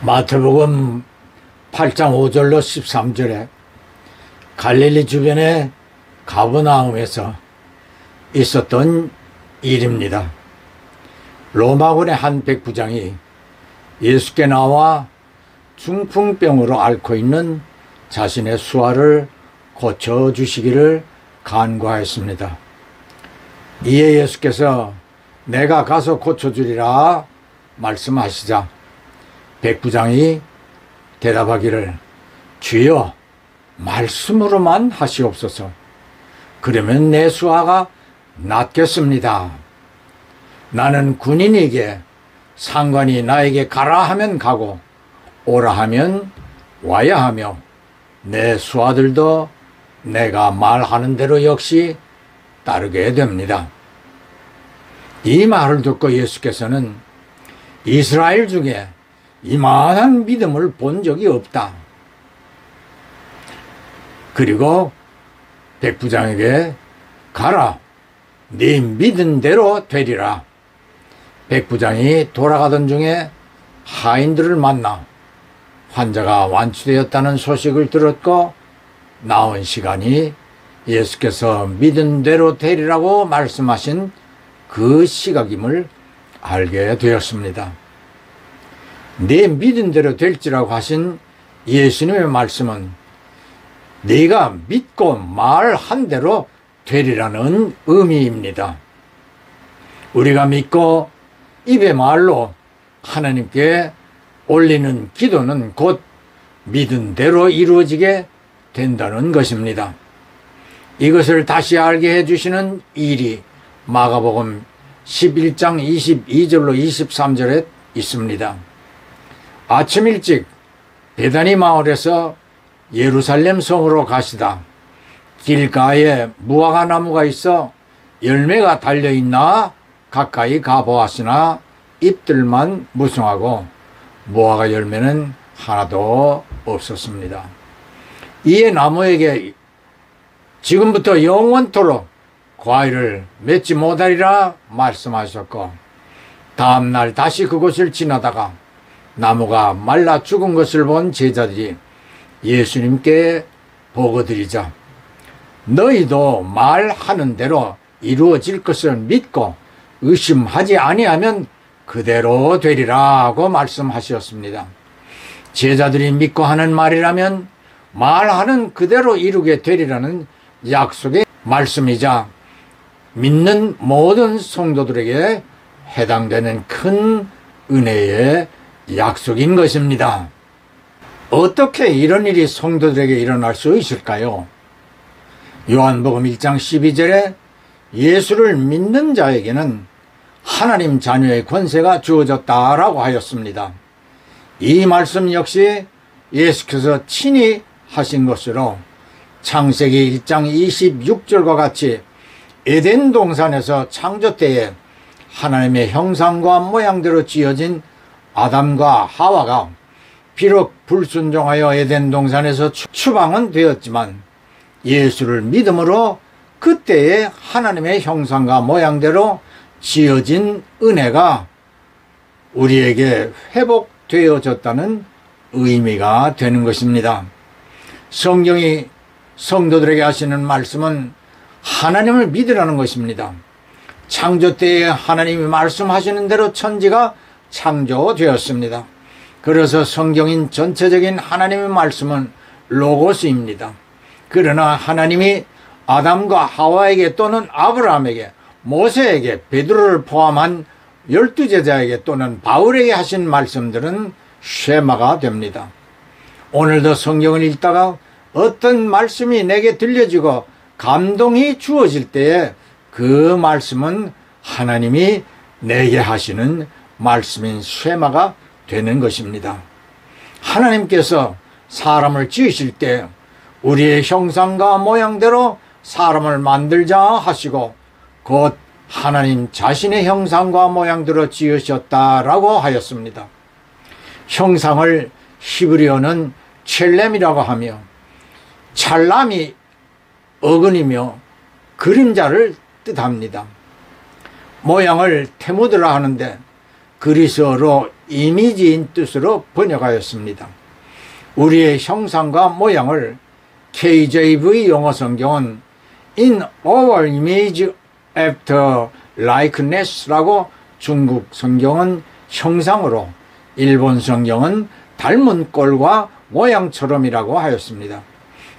마태복음 8장 5절로 13절에 갈릴리 주변의 가버나움에서 있었던 일입니다. 로마군의 한 백부장이 예수께 나와 중풍병으로 앓고 있는 자신의 수하를 고쳐주시기를 간구하였습니다. 이에 예수께서 내가 가서 고쳐주리라 말씀하시자 백부장이 대답하기를 주여 말씀으로만 하시옵소서. 그러면 내 수하가 낫겠습니다. 나는 군인에게 상관이 나에게 가라 하면 가고 오라 하면 와야 하며 내 수하들도 내가 말하는 대로 역시 따르게 됩니다. 이 말을 듣고 예수께서는 이스라엘 중에 이만한 믿음을 본 적이 없다. 그리고 백부장에게 가라, 네 믿은 대로 되리라. 백부장이 돌아가던 중에 하인들을 만나 환자가 완치되었다는 소식을 들었고 나온 시간이 예수께서 믿은 대로 되리라고 말씀하신 그 시각임을 알게 되었습니다. 네 믿은 대로 될지라고 하신 예수님의 말씀은 네가 믿고 말한 대로 되리라는 의미입니다. 우리가 믿고 입의 말로 하나님께 올리는 기도는 곧 믿은 대로 이루어지게 된다는 것입니다. 이것을 다시 알게 해주시는 일이 마가복음 11장 22절로 23절에 있습니다. 아침 일찍 베다니 마을에서 예루살렘 성으로 가시다 길가에 무화과 나무가 있어 열매가 달려있나 가까이 가보았으나 잎들만 무성하고 무화과 열매는 하나도 없었습니다. 이에 나무에게 지금부터 영원토록 과일을 맺지 못하리라 말씀하셨고 다음날 다시 그곳을 지나다가 나무가 말라 죽은 것을 본 제자들이 예수님께 보고드리자 너희도 말하는 대로 이루어질 것을 믿고 의심하지 아니하면 그대로 되리라고 말씀하셨습니다. 제자들이 믿고 하는 말이라면 말하는 그대로 이루게 되리라는 약속의 말씀이자 믿는 모든 성도들에게 해당되는 큰 은혜의 약속인 것입니다. 어떻게 이런 일이 성도들에게 일어날 수 있을까요? 요한복음 1장 12절에 예수를 믿는 자에게는 하나님 자녀의 권세가 주어졌다라고 하였습니다. 이 말씀 역시 예수께서 친히 하신 것으로 창세기 1장 26절과 같이 에덴 동산에서 창조 때에 하나님의 형상과 모양대로 지어진 아담과 하와가 비록 불순종하여 에덴 동산에서 추방은 되었지만 예수를 믿음으로 그때의 하나님의 형상과 모양대로 지어진 은혜가 우리에게 회복되어졌다는 의미가 되는 것입니다. 성경이 성도들에게 하시는 말씀은 하나님을 믿으라는 것입니다. 창조 때에 하나님이 말씀하시는 대로 천지가 창조되었습니다. 그래서 성경인 전체적인 하나님의 말씀은 로고스입니다. 그러나 하나님이 아담과 하와에게 또는 아브라함에게 모세에게 베드로를 포함한 12제자에게 또는 바울에게 하신 말씀들은 쉐마가 됩니다. 오늘도 성경을 읽다가 어떤 말씀이 내게 들려지고 감동이 주어질 때에 그 말씀은 하나님이 내게 하시는 말씀인 쉐마가 되는 것입니다. 하나님께서 사람을 지으실 때 우리의 형상과 모양대로 사람을 만들자 하시고 곧 하나님 자신의 형상과 모양대로 지으셨다라고 하였습니다. 형상을 히브리어는 첼렘이라고 하며 찰람이 어근이며 그림자를 뜻합니다. 모양을 테무드라 하는데 그리스어로 이미지인 뜻으로 번역하였습니다. 우리의 형상과 모양을 KJV 영어 성경은 In our image after likeness라고 중국 성경은 형상으로, 일본 성경은 닮은 꼴과 모양처럼이라고 하였습니다.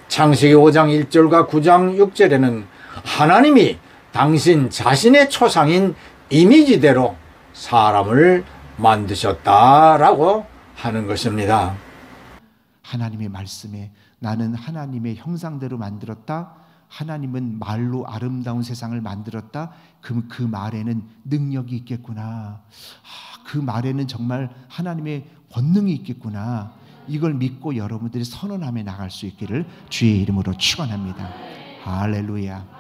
창세기 5장 1절과 9장 6절에는 하나님이 당신 자신의 초상인 이미지대로 사람을 만드셨다라고 하는 것입니다. 하나님의 말씀에 나는 하나님의 형상대로 만들었다. 하나님은 말로 아름다운 세상을 만들었다. 그럼 그 말에는 능력이 있겠구나. 그 말에는 정말 하나님의 권능이 있겠구나. 이걸 믿고 여러분들이 선언하며 나갈 수 있기를 주의 이름으로 축원합니다. 할렐루야.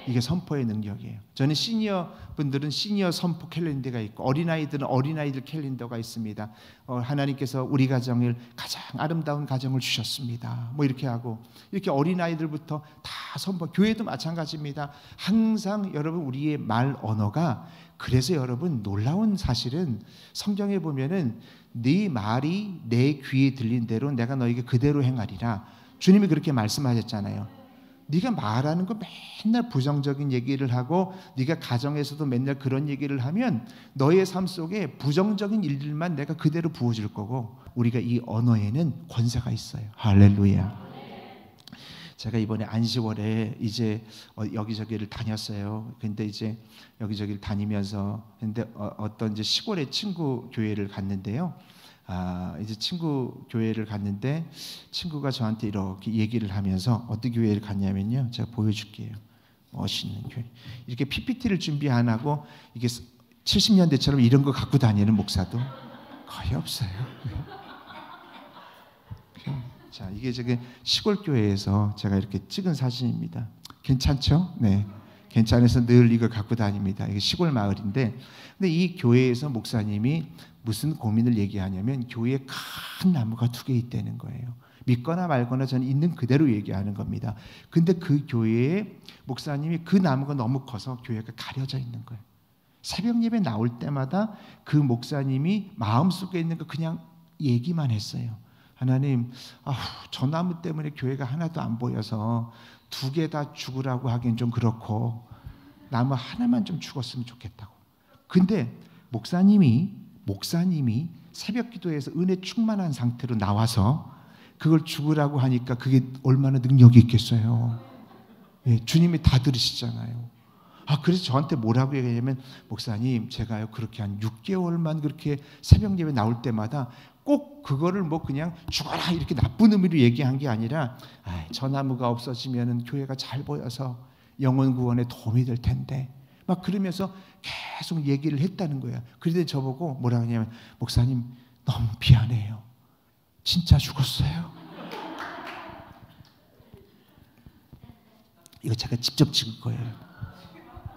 이게 선포의 능력이에요. 저는 시니어 분들은 시니어 선포 캘린더가 있고 어린아이들은 어린아이들 캘린더가 있습니다. 하나님께서 우리 가정을 가장 아름다운 가정을 주셨습니다. 뭐 이렇게 하고 이렇게 어린아이들부터 다 선포, 교회도 마찬가지입니다. 항상 여러분 우리의 말 언어가, 그래서 여러분 놀라운 사실은 성경에 보면은 네 말이 내 귀에 들린 대로 내가 너에게 그대로 행하리라. 주님이 그렇게 말씀하셨잖아요. 네가 말하는 거 맨날 부정적인 얘기를 하고 네가 가정에서도 맨날 그런 얘기를 하면 너의 삶 속에 부정적인 일들만 내가 그대로 부어줄 거고, 우리가 이 언어에는 권세가 있어요. 할렐루야. 제가 이번에 안식월에 이제 여기저기를 다녔어요. 근데 이제 여기저기를 다니면서 근데 어떤 이제 시골의 친구 교회를 갔는데요. 이제 친구 교회를 갔는데 친구가 저한테 이렇게 얘기를 하면서 어떤 교회를 갔냐면요. 제가 보여줄게요. 멋있는 교회. 이렇게 PPT를 준비 안 하고 이게 70년대처럼 이런 거 갖고 다니는 목사도 거의 없어요. 자, 이게 저기 시골 교회에서 제가 이렇게 찍은 사진입니다. 괜찮죠? 네. 괜찮아서 늘 이걸 갖고 다닙니다. 이게 시골 마을인데, 근데 이 교회에서 목사님이 무슨 고민을 얘기하냐면 교회에 큰 나무가 2개 있다는 거예요. 믿거나 말거나 저는 있는 그대로 얘기하는 겁니다. 근데 그 교회에 목사님이 그 나무가 너무 커서 교회가 가려져 있는 거예요. 새벽 예배 나올 때마다 그 목사님이 마음속에 있는 거 그냥 얘기만 했어요. 하나님, 저 나무 때문에 교회가 하나도 안 보여서 2개 다 죽으라고 하긴 좀 그렇고 나무 하나만 좀 죽었으면 좋겠다고. 근데 목사님이 새벽 기도에서 은혜 충만한 상태로 나와서 그걸 죽으라고 하니까 그게 얼마나 능력이 있겠어요. 예, 주님이 다 들으시잖아요. 그래서 저한테 뭐라고 얘기하냐면, 목사님, 제가요 그렇게 한 6개월만 그렇게 새벽 예배 나올 때마다 꼭 그거를 뭐 그냥 죽어라 이렇게 나쁜 의미로 얘기한 게 아니라, 저 나무가 없어지면 교회가 잘 보여서 영혼 구원에 도움이 될 텐데 막 그러면서 계속 얘기를 했다는 거예요. 그런데 저보고 뭐라고 하냐면, 목사님 너무 미안해요. 진짜 죽었어요. 이거 제가 직접 찍은 거예요.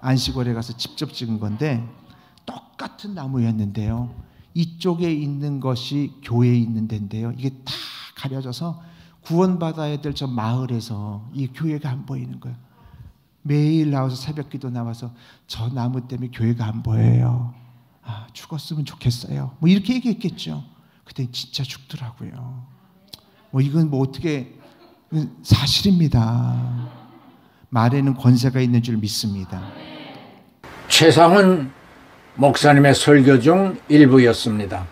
안식월에 가서 직접 찍은 건데 똑같은 나무였는데요. 이쪽에 있는 것이 교회에 있는 데인데요. 이게 다 가려져서 구원받아야 될 저 마을에서 이 교회가 안 보이는 거예요. 매일 나와서 새벽 기도 나와서 저 나무 때문에 교회가 안 보여요. 죽었으면 좋겠어요. 뭐 이렇게 얘기했겠죠. 그때 진짜 죽더라고요. 이건 어떻게, 사실입니다. 말에는 권세가 있는 줄 믿습니다. 최상은 목사님의 설교 중 일부였습니다.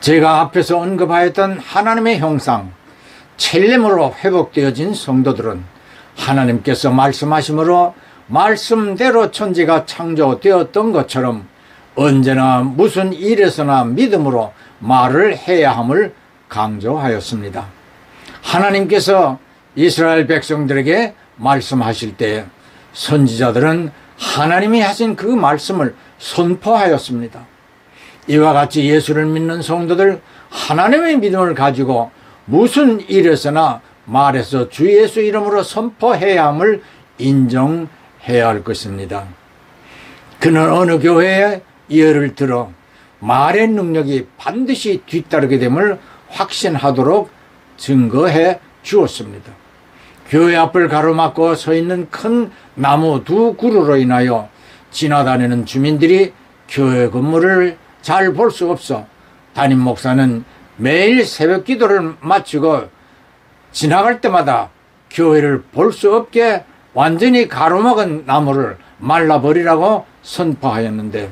제가 앞에서 언급하였던 하나님의 형상, 첼렘으로 회복되어진 성도들은 하나님께서 말씀하심으로 말씀대로 천지가 창조되었던 것처럼 언제나 무슨 일에서나 믿음으로 말을 해야 함을 강조하였습니다. 하나님께서 이스라엘 백성들에게 말씀하실 때 선지자들은 하나님이 하신 그 말씀을 선포하였습니다. 이와 같이 예수를 믿는 성도들, 하나님의 믿음을 가지고 무슨 일에서나 말해서 주 예수 이름으로 선포해야 함을 인정해야 할 것입니다. 그는 어느 교회에 예를 들어 말의 능력이 반드시 뒤따르게 됨을 확신하도록 증거해 주었습니다. 교회 앞을 가로막고 서 있는 큰 나무 2그루로 인하여 지나다니는 주민들이 교회 건물을 잘 볼 수 없어 담임 목사는 매일 새벽 기도를 마치고 지나갈 때마다 교회를 볼 수 없게 완전히 가로막은 나무를 말라버리라고 선포하였는데,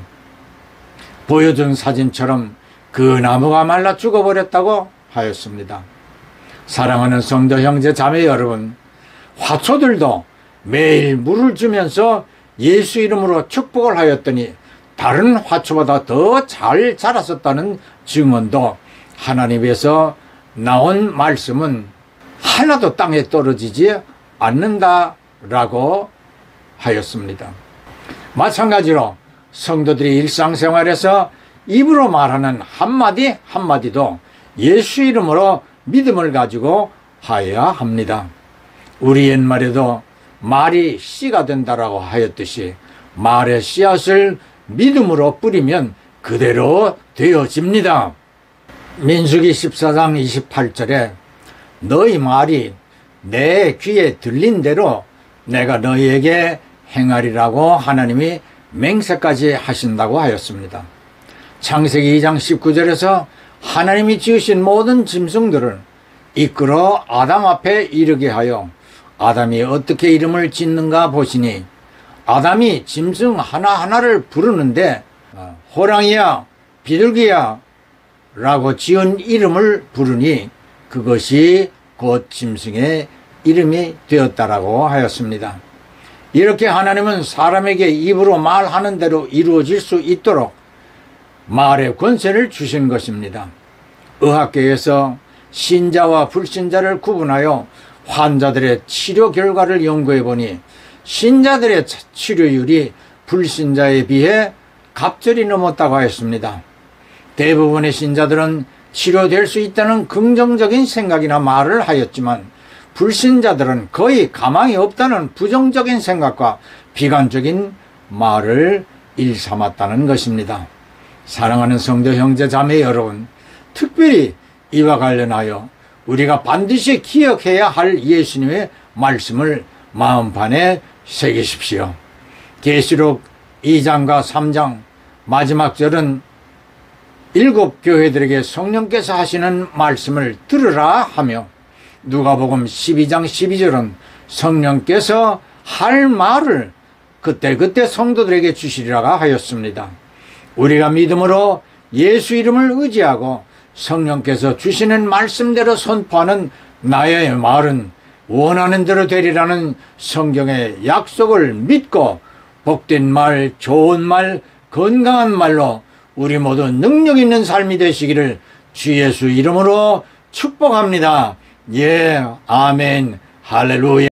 보여준 사진처럼 그 나무가 말라 죽어버렸다고 하였습니다. 사랑하는 성도 형제 자매 여러분, 화초들도 매일 물을 주면서 예수 이름으로 축복을 하였더니 다른 화초보다 더 잘 자랐었다는 증언도 하나님에서 나온 말씀은 하나도 땅에 떨어지지 않는다라고 하였습니다. 마찬가지로 성도들이 일상생활에서 입으로 말하는 한마디 한마디도 예수 이름으로 믿음을 가지고 하여야 합니다. 우리 옛말에도 말이 씨가 된다라고 하였듯이 말의 씨앗을 믿음으로 뿌리면 그대로 되어집니다. 민수기 14장 28절에 너희 말이 내 귀에 들린 대로 내가 너희에게 행하리라고 하나님이 맹세까지 하신다고 하였습니다. 창세기 2장 19절에서 하나님이 지으신 모든 짐승들을 이끌어 아담 앞에 이르게 하여 아담이 어떻게 이름을 짓는가 보시니 아담이 짐승 하나하나를 부르는데 호랑이야 비둘기야 라고 지은 이름을 부르니 그것이 곧 짐승의 이름이 되었다라고 하였습니다. 이렇게 하나님은 사람에게 입으로 말하는 대로 이루어질 수 있도록 말의 권세를 주신 것입니다. 의학계에서 신자와 불신자를 구분하여 환자들의 치료 결과를 연구해 보니 신자들의 치료율이 불신자에 비해 갑절이 넘었다고 하였습니다. 대부분의 신자들은 치료될 수 있다는 긍정적인 생각이나 말을 하였지만 불신자들은 거의 가망이 없다는 부정적인 생각과 비관적인 말을 일삼았다는 것입니다. 사랑하는 성도 형제 자매 여러분, 특별히 이와 관련하여 우리가 반드시 기억해야 할 예수님의 말씀을 마음판에 새기십시오. 계시록 2장과 3장 마지막 절은 7 교회들에게 성령께서 하시는 말씀을 들으라 하며, 누가복음 12장 12절은 성령께서 할 말을 그때그때 성도들에게 주시리라 하였습니다. 우리가 믿음으로 예수 이름을 의지하고 성령께서 주시는 말씀대로 선포하는 나의 말은 원하는 대로 되리라는 성경의 약속을 믿고 복된 말, 좋은 말, 건강한 말로 우리 모두 능력 있는 삶이 되시기를 주 예수 이름으로 축복합니다. 예, 아멘, 할렐루야.